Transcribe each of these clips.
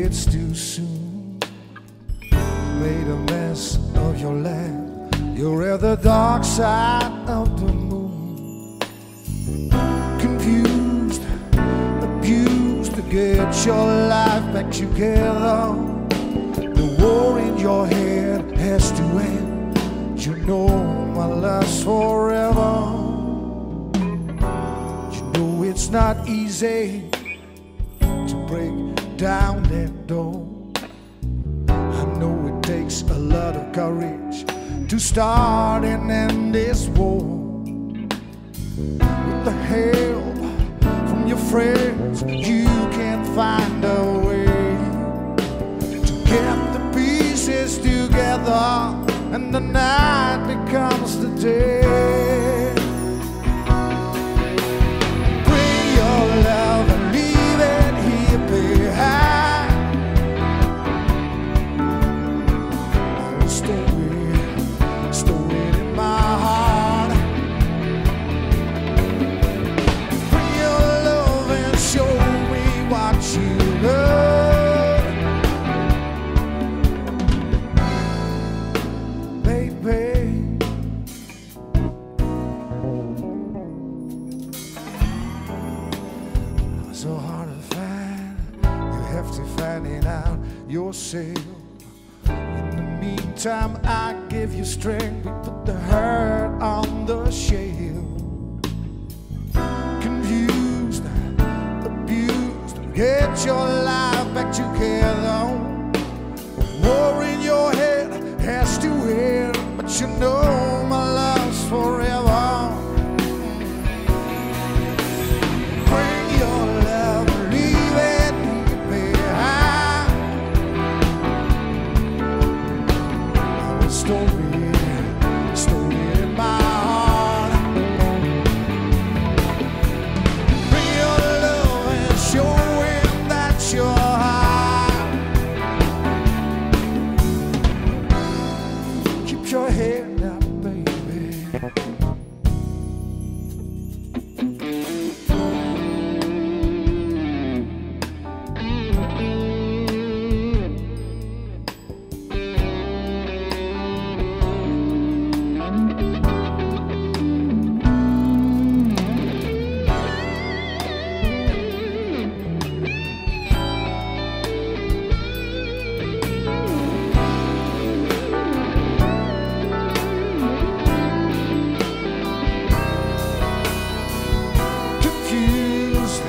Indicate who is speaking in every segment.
Speaker 1: it's too soon. You made a mess of your life. You're at the dark side of the moon. Confused, abused to get your life back together. The war in your head has to end. You know my love's forever. You know it's not easy to break down that door. I know it takes a lot of courage to start and end this war. With the help from your friends, you can find a way to get the pieces together, and the night becomes the day. Bring your love and leave it here behind. I will store it in my heart. Bring your love and show me what you love, baby. So hard to find, you have to find it out yourself. In the meantime, I give you strength. We put the hurt on the shell. Confused, abused, get your life back together. War in your head has to end, but you know my love's forever. Bring your love, leave it behind. I will store it in my heart. Bring your love and show him that you're high. Keep your head up, baby. Confused,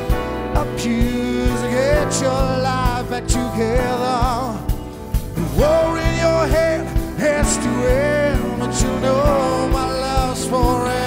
Speaker 1: abused, get your life back together. The war in your head has to end, but you know my love's forever.